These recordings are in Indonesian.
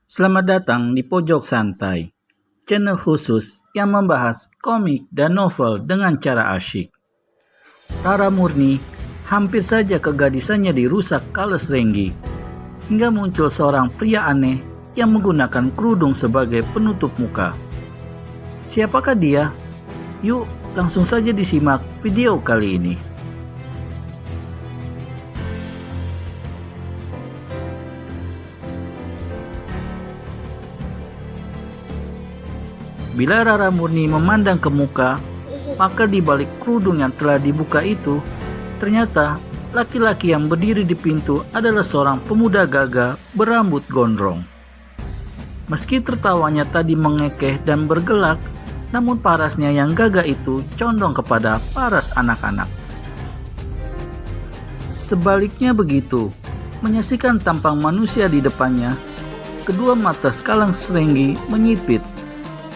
Selamat datang di Pojok Santai, channel khusus yang membahas komik dan novel dengan cara asyik. Rara Murni hampir saja kegadisannya dirusak Kales Renggi, hingga muncul seorang pria aneh yang menggunakan kerudung sebagai penutup muka. Siapakah dia? Yuk langsung saja disimak video kali ini. Bila Rara Murni memandang ke muka, maka di balik kerudung yang telah dibuka itu, ternyata laki-laki yang berdiri di pintu adalah seorang pemuda gagah berambut gondrong. Meski tertawanya tadi mengekeh dan bergelak, namun parasnya yang gagah itu condong kepada paras anak-anak. Sebaliknya begitu, menyaksikan tampang manusia di depannya, kedua mata Kales Renggi menyipit.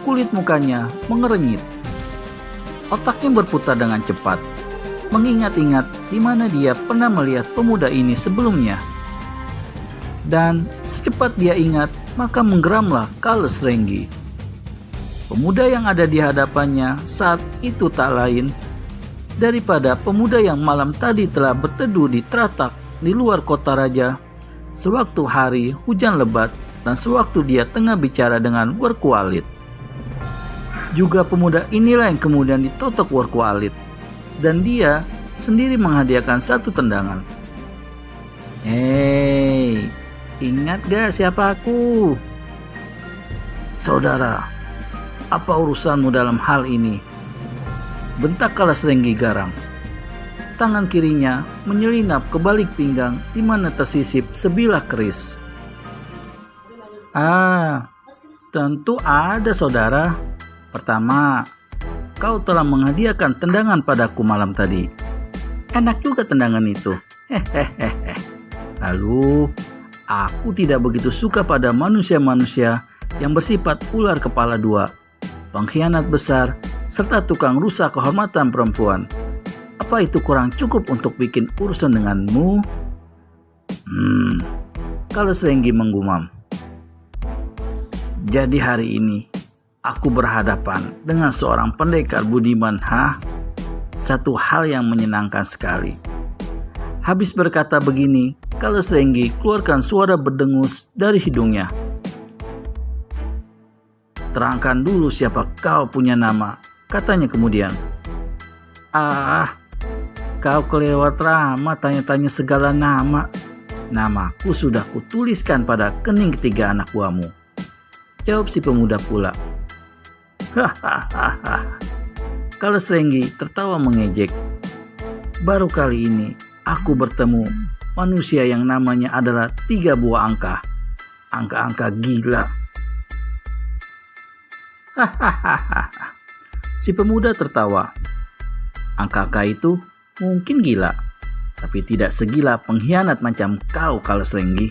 Kulit mukanya mengerenyit. Otaknya berputar dengan cepat, mengingat-ingat di mana dia pernah melihat pemuda ini sebelumnya. Dan secepat dia ingat, maka menggeramlah Kales Renggi. Pemuda yang ada di hadapannya saat itu tak lain daripada pemuda yang malam tadi telah berteduh di teratak di luar kota raja, sewaktu hari hujan lebat dan sewaktu dia tengah bicara dengan Werku Alit. Juga pemuda inilah yang kemudian ditotok Werku Alit, dan dia sendiri menghadiahkan satu tendangan. Hei, ingat gak siapa aku? Saudara, apa urusanmu dalam hal ini? Bentak Kales Renggi garang. Tangan kirinya menyelinap ke balik pinggang di mana tersisip sebilah keris. Tentu ada saudara. Pertama, kau telah menghadiahkan tendangan padaku malam tadi. Enak juga tendangan itu. Lalu, aku tidak begitu suka pada manusia-manusia yang bersifat ular kepala dua, pengkhianat besar, serta tukang rusak kehormatan perempuan. Apa itu kurang cukup untuk bikin urusan denganmu? Kales Renggi menggumam. Jadi hari ini aku berhadapan dengan seorang pendekar budiman, Satu hal yang menyenangkan sekali. Habis berkata begini, Kales Renggi keluarkan suara berdengus dari hidungnya. Terangkan dulu siapa kau punya nama, katanya kemudian. Kau kelewat Rama tanya-tanya segala nama. Namaku sudah kutuliskan pada kening ketiga anak buahmu, jawab si pemuda pula. Kales Renggi tertawa mengejek. Baru kali ini aku bertemu manusia yang namanya adalah 3 buah angka. Angka-angka gila. Si pemuda tertawa. Angka-angka itu mungkin gila, tapi tidak segila pengkhianat macam kau, Kales Renggi.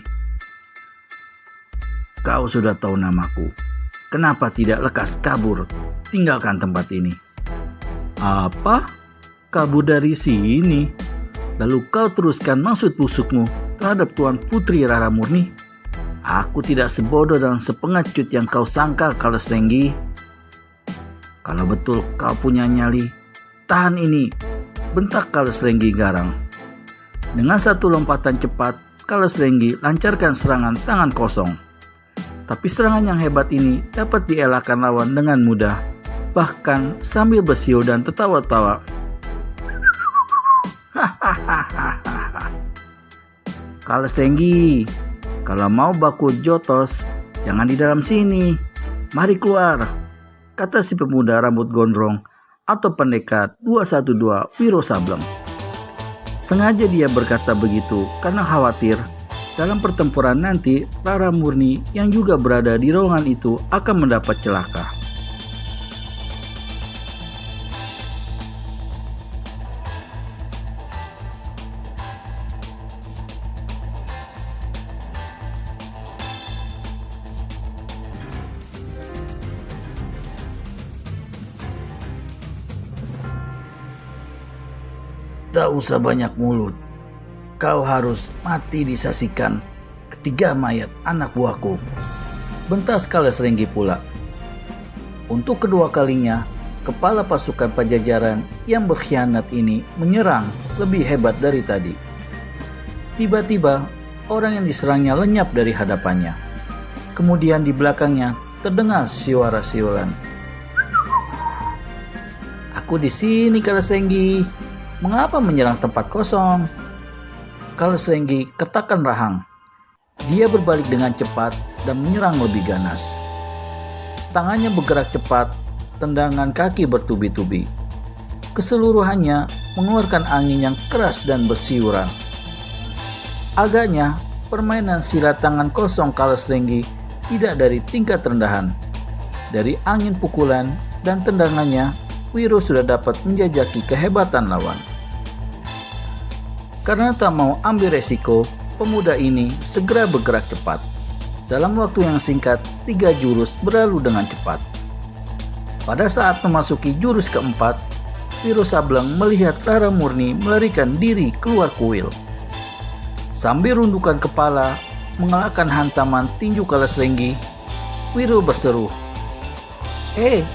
Kau sudah tahu namaku. Kenapa tidak lekas kabur, tinggalkan tempat ini? Apa? Kabur dari sini? Lalu kau teruskan maksud busukmu terhadap Tuan Putri Rara Murni? Aku tidak sebodoh dan sepengecut yang kau sangka, Kales Renggi. Kalau betul kau punya nyali, tahan ini, bentak Kales Renggi garang. Dengan satu lompatan cepat, Kales Renggi lancarkan serangan tangan kosong. Tapi serangan yang hebat ini dapat dielakkan lawan dengan mudah, bahkan sambil bersiul dan tertawa-tawa. Kales Renggi, kalau mau baku jotos, jangan di dalam sini. Mari keluar, kata si pemuda rambut gondrong atau pendekar 212 Wiro Sableng. Sengaja dia berkata begitu karena khawatir dalam pertempuran nanti Rara Murni yang juga berada di ruangan itu akan mendapat celaka. Tak usah banyak mulut. Kau harus mati disaksikan ketiga mayat anak buahku. bentas Kalasrenggi pula. Untuk kedua kalinya, kepala pasukan Pajajaran yang berkhianat ini menyerang lebih hebat dari tadi. Tiba-tiba, orang yang diserangnya lenyap dari hadapannya. Kemudian di belakangnya terdengar suara siulan. "Aku di sini, Kalasrenggi. Mengapa menyerang tempat kosong?" Kalasrenggi katakan rahang. Dia berbalik dengan cepat dan menyerang lebih ganas. Tangannya bergerak cepat, tendangan kaki bertubi-tubi. Keseluruhannya mengeluarkan angin yang keras dan bersiuran. Agaknya permainan silat tangan kosong Kalasrenggi tidak dari tingkat rendahan. Dari angin pukulan dan tendangannya, Wiro sudah dapat menjajaki kehebatan lawan. Karena tak mau ambil resiko, pemuda ini segera bergerak cepat. Dalam waktu yang singkat, 3 jurus berlalu dengan cepat. Pada saat memasuki jurus keempat, Wiro Sableng melihat Rara Murni melarikan diri keluar kuil. Sambil rundukan kepala, mengelakkan hantaman tinju Kalasrenggi, Wiro berseru,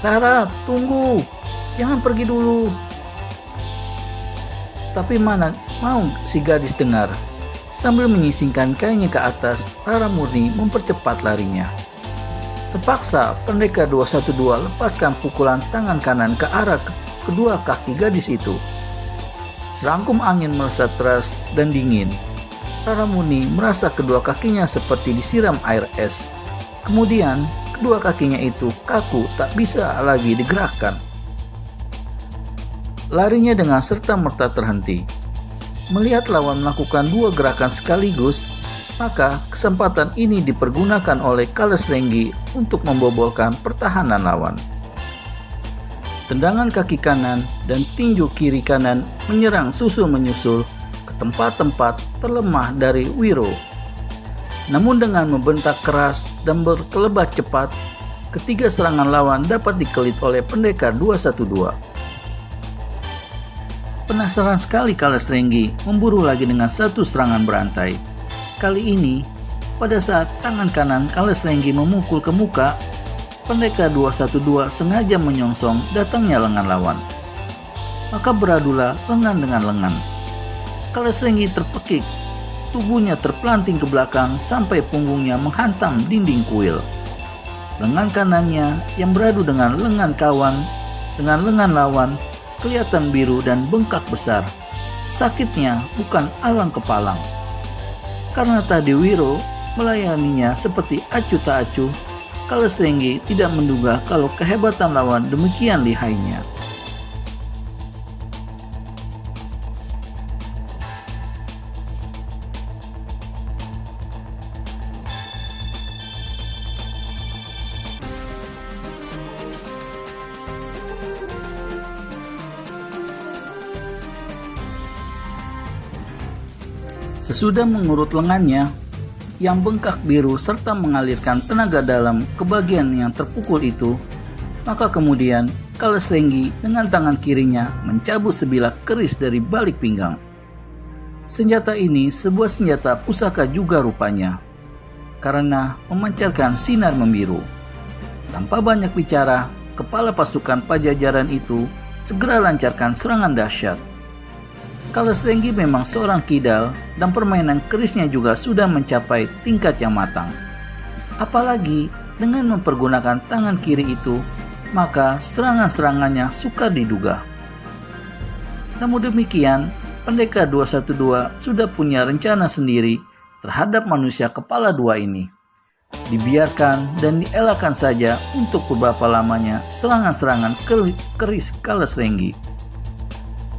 Rara, tunggu! Jangan pergi dulu!" Tapi mana mau si gadis dengar. Sambil menyisingkan kainnya ke atas, Rara Murni mempercepat larinya. Terpaksa Pendekar 212 lepaskan pukulan tangan kanan ke arah kedua kaki gadis itu. Serangkum angin melesat deras dan dingin. Rara Murni merasa kedua kakinya seperti disiram air es. Kemudian kedua kakinya itu kaku, tak bisa lagi digerakkan. Larinya dengan serta-merta terhenti. Melihat lawan melakukan 2 gerakan sekaligus, maka kesempatan ini dipergunakan oleh Kalasrenggi untuk membobolkan pertahanan lawan. Tendangan kaki kanan dan tinju kiri kanan menyerang susul-menyusul ke tempat-tempat terlemah dari Wiro. Namun dengan membentak keras dan berkelebat cepat, ketiga serangan lawan dapat dikelit oleh Pendekar 212. Penasaran sekali Kalasrenggi memburu lagi dengan satu serangan berantai. Kali ini, pada saat tangan kanan Kalasrenggi memukul ke muka, Pendekar 212 sengaja menyongsong datangnya lengan lawan. Maka beradulah lengan dengan lengan. Kalasrenggi terpekik, tubuhnya terpelanting ke belakang sampai punggungnya menghantam dinding kuil. Lengan kanannya yang beradu dengan lengan kawan, dengan lengan lawan, kelihatan biru dan bengkak besar. Sakitnya bukan alang kepalang. Karena tadi Wiro melayaninya seperti acuh tak acuh, Kalasrenggi tidak menduga kalau kehebatan lawan demikian lihainya. Sesudah mengurut lengannya yang bengkak biru serta mengalirkan tenaga dalam ke bagian yang terpukul itu, maka kemudian Kalasrenggi dengan tangan kirinya mencabut sebilah keris dari balik pinggang. Senjata ini sebuah senjata pusaka juga rupanya, karena memancarkan sinar membiru. Tanpa banyak bicara, kepala pasukan Pajajaran itu segera lancarkan serangan dahsyat. Kalasrenggi memang seorang kidal dan permainan kerisnya juga sudah mencapai tingkat yang matang. Apalagi dengan mempergunakan tangan kiri itu, maka serangan-serangannya sukar diduga. Namun demikian, Pendekar 212 sudah punya rencana sendiri terhadap manusia kepala 2 ini. Dibiarkan dan dielakkan saja untuk beberapa lamanya serangan-serangan keris Kalasrenggi.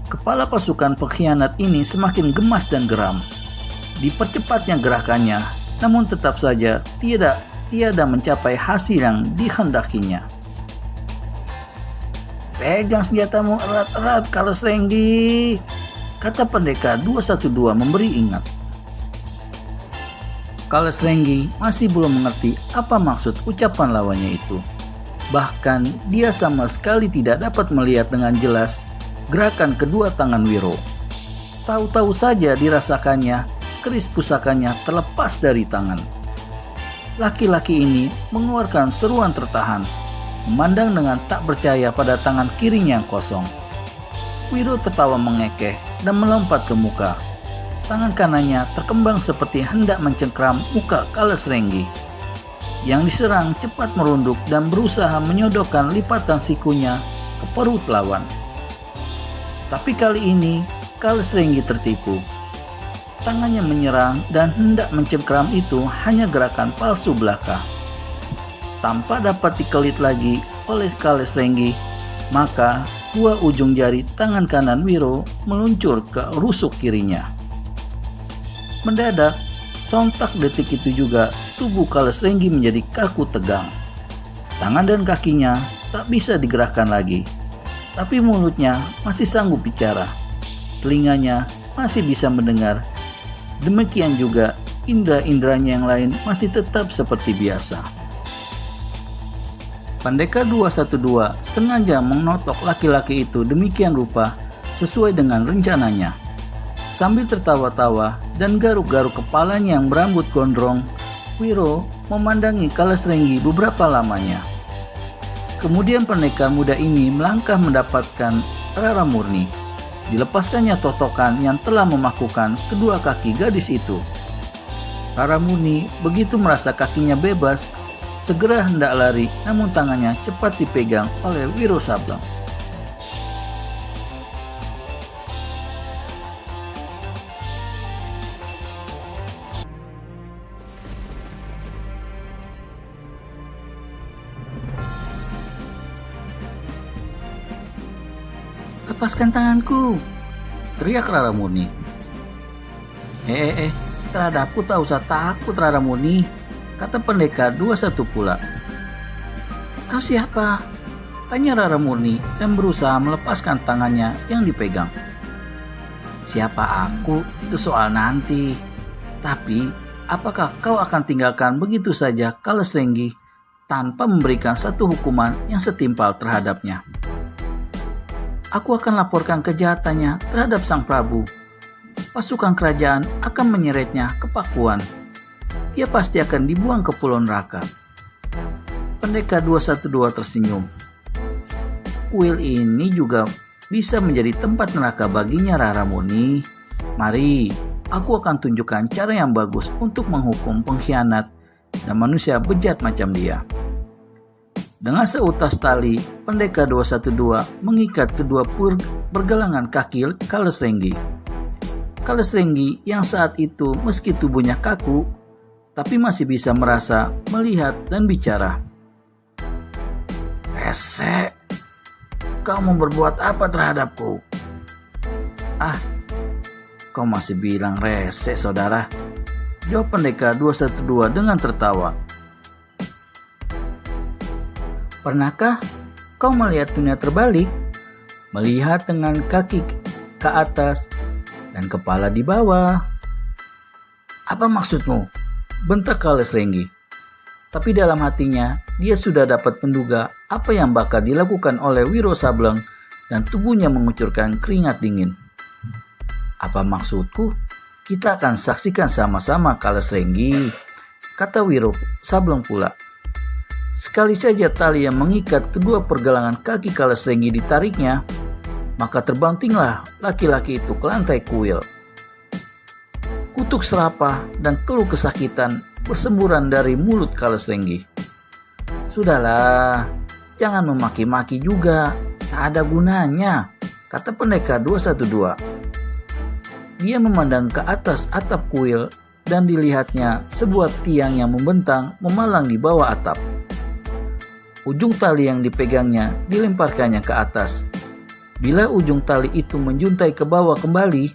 Kepala pasukan pengkhianat ini semakin gemas dan geram. Dipercepatnya gerakannya, namun tetap saja tiada mencapai hasil yang dikehendakinya. "Pegang senjatamu erat-erat, Kalasrenggi," kata Pendekar 212 memberi ingat. Kalasrenggi masih belum mengerti apa maksud ucapan lawannya itu. Bahkan dia sama sekali tidak dapat melihat dengan jelas gerakan kedua tangan Wiro. Tahu-tahu saja dirasakannya keris pusakanya terlepas dari tangan. laki-laki ini mengeluarkan seruan tertahan, memandang dengan tak percaya pada tangan kirinya yang kosong. Wiro tertawa mengekeh dan melompat ke muka. Tangan kanannya terkembang seperti hendak mencengkram muka Kales Renggi. Yang diserang cepat merunduk dan berusaha menyodokkan lipatan sikunya ke perut lawan. Tapi kali ini Kales Renggi tertipu. Tangannya menyerang dan hendak mencengkram itu hanya gerakan palsu belaka. Tanpa dapat dikelit lagi oleh Kales Renggi, maka dua ujung jari tangan kanan Wiro meluncur ke rusuk kirinya. Mendadak, sontak detik itu juga tubuh Kales Renggi menjadi kaku tegang. Tangan dan kakinya tak bisa digerakkan lagi, tapi mulutnya masih sanggup bicara. Telinganya masih bisa mendengar. Demikian juga indera-inderanya yang lain masih tetap seperti biasa. Pendekar 212 sengaja menotok laki-laki itu demikian rupa sesuai dengan rencananya. Sambil tertawa-tawa dan garuk-garuk kepalanya yang berambut gondrong, Wiro memandangi Kales Renggi beberapa lamanya. Kemudian pendekar muda ini melangkah mendapatkan Rara Murni. Dilepaskannya totokan yang telah memakukan kedua kaki gadis itu. Rara Murni begitu merasa kakinya bebas, segera hendak lari, namun tangannya cepat dipegang oleh Wiro Sableng. "Lepaskan tanganku!" teriak Rara Murni. Terhadapku tak usah takut Rara Murni, kata pendekar 21 pula. "Kau siapa?" tanya Rara Murni dan berusaha melepaskan tangannya yang dipegang. "Siapa aku itu soal nanti. Tapi apakah kau akan tinggalkan begitu saja Kales Renggi tanpa memberikan satu hukuman yang setimpal terhadapnya? Aku akan laporkan kejahatannya terhadap Sang Prabu. Pasukan kerajaan akan menyeretnya ke Pakuan. Dia pasti akan dibuang ke Pulau Neraka." Pendekar 212 tersenyum. "Kuil ini juga bisa menjadi tempat neraka baginya Rara Murni. Mari, aku akan tunjukkan cara yang bagus untuk menghukum pengkhianat dan manusia bejat macam dia." Dengan seutas tali, pendekar 212 mengikat kedua pergelangan kaki Kales Renggi. Kales Renggi yang saat itu meski tubuhnya kaku, tapi masih bisa merasa, melihat, dan bicara. "Rese, kau mau berbuat apa terhadapku?" Kau masih bilang rese, saudara," jawab pendekar 212 dengan tertawa. "Pernahkah kau melihat dunia terbalik? Melihat dengan kaki ke atas dan kepala di bawah?" "Apa maksudmu?" bentak Kales Renggi. Tapi dalam hatinya, dia sudah dapat menduga apa yang bakal dilakukan oleh Wiro Sableng dan tubuhnya mengucurkan keringat dingin. "Apa maksudku? Kita akan saksikan sama-sama Kales Renggi," kata Wiro Sableng pula. Sekali saja tali yang mengikat kedua pergelangan kaki Kales Renggi ditariknya, maka terbantinglah laki-laki itu ke lantai kuil. Kutuk serapah dan keluh kesakitan bersemburan dari mulut Kales Renggi. "Sudahlah, jangan memaki-maki juga, tak ada gunanya," kata pendekar 212. Dia memandang ke atas atap kuil dan dilihatnya sebuah tiang yang membentang memalang di bawah atap. Ujung tali yang dipegangnya dilemparkannya ke atas. Bila ujung tali itu menjuntai ke bawah kembali,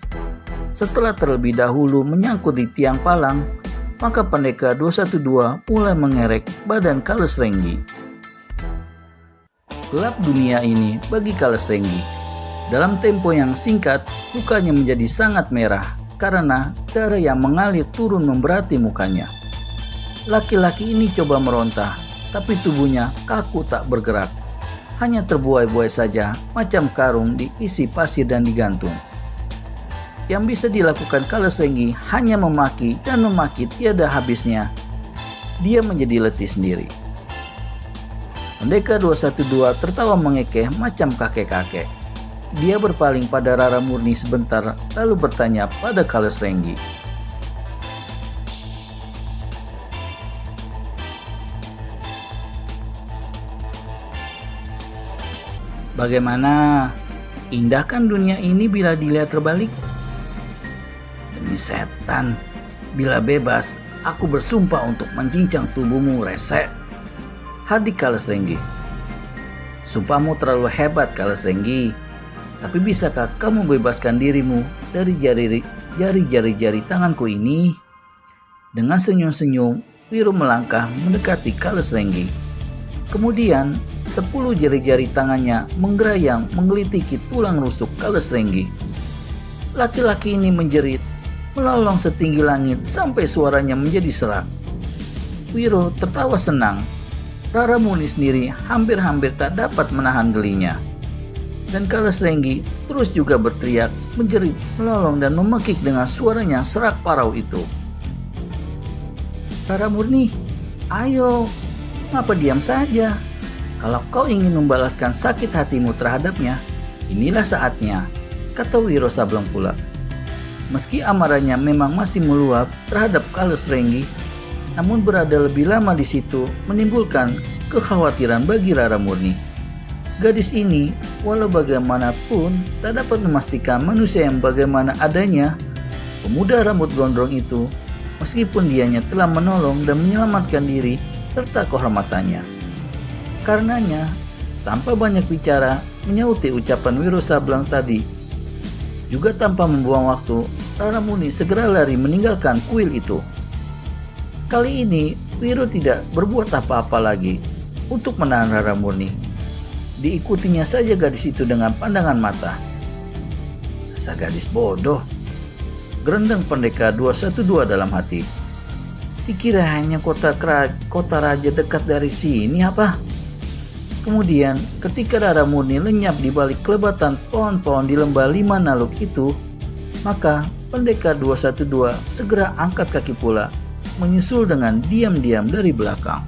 setelah terlebih dahulu menyangkut di tiang palang, maka pendekar 212 mulai mengerek badan Kales Renggi. Gelap dunia ini bagi Kales Renggi. Dalam tempo yang singkat, mukanya menjadi sangat merah karena darah yang mengalir turun memberati mukanya. Laki-laki ini coba meronta, tapi tubuhnya kaku tak bergerak. Hanya terbuai-buai saja, macam karung diisi pasir dan digantung. Yang bisa dilakukan Kales Renggi hanya memaki dan memaki tiada habisnya. dia menjadi letih sendiri. Pendekar 212 tertawa mengekeh macam kakek-kakek. Dia berpaling pada Rara Murni sebentar lalu bertanya pada Kales Renggi. Bagaimana? Indah kan dunia ini bila dilihat terbalik? Demi setan, bila bebas, aku bersumpah untuk mencincang tubuhmu, rese. Hardik Kales Renggi. Sumpahmu terlalu hebat, Kales Renggi. Tapi bisakah kamu bebaskan dirimu dari jari-jari tanganku ini? Dengan senyum-senyum, Wiro melangkah mendekati Kales Renggi. Kemudian 10 jari-jari tangannya menggerayang menggelitiki tulang rusuk Kales Renggi. Laki-laki ini menjerit, melolong setinggi langit sampai suaranya menjadi serak. Wiro tertawa senang. Rara Murni sendiri hampir-hampir tak dapat menahan gelinya. Dan Kales Renggi terus juga berteriak, menjerit, melolong dan memekik dengan suaranya serak parau itu. Rara Murni, ayo, ngapa diam saja? Kalau kau ingin membalaskan sakit hatimu terhadapnya, inilah saatnya, kata Wiro Sableng pula. Meski amarahnya memang masih meluap terhadap Kales Renggi, namun berada lebih lama di situ menimbulkan kekhawatiran bagi Rara Murni. Gadis ini, walau bagaimanapun, tak dapat memastikan manusia yang bagaimana adanya. Pemuda rambut gondrong itu, meskipun dianya telah menolong dan menyelamatkan diri serta kehormatannya. Karenanya, tanpa banyak bicara, menyauti ucapan Wiro Sableng tadi. Juga tanpa membuang waktu, Rara Murni segera lari meninggalkan kuil itu. Kali ini, Wiro tidak berbuat apa-apa lagi untuk menahan Rara Murni. Diikutinya saja gadis itu dengan pandangan mata. Dasar gadis bodoh, gerendeng pendekar 212 dalam hati. Dikira hanya kota raja dekat dari sini apa? Kemudian ketika Rara Murni lenyap di balik kelebatan pohon-pohon di lembah 5 Naluk itu, maka pendekar 212 segera angkat kaki pula, menyusul dengan diam-diam dari belakang.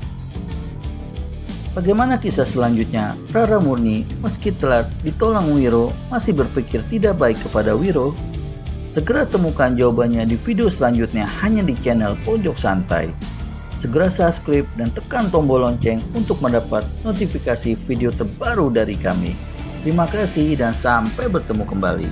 Bagaimana kisah selanjutnya? Rara Murni meski telah ditolong Wiro masih berpikir tidak baik kepada Wiro. Segera temukan jawabannya di video selanjutnya hanya di channel Pojok Santai. Segera subscribe dan tekan tombol lonceng untuk mendapat notifikasi video terbaru dari kami. Terima kasih dan sampai bertemu kembali.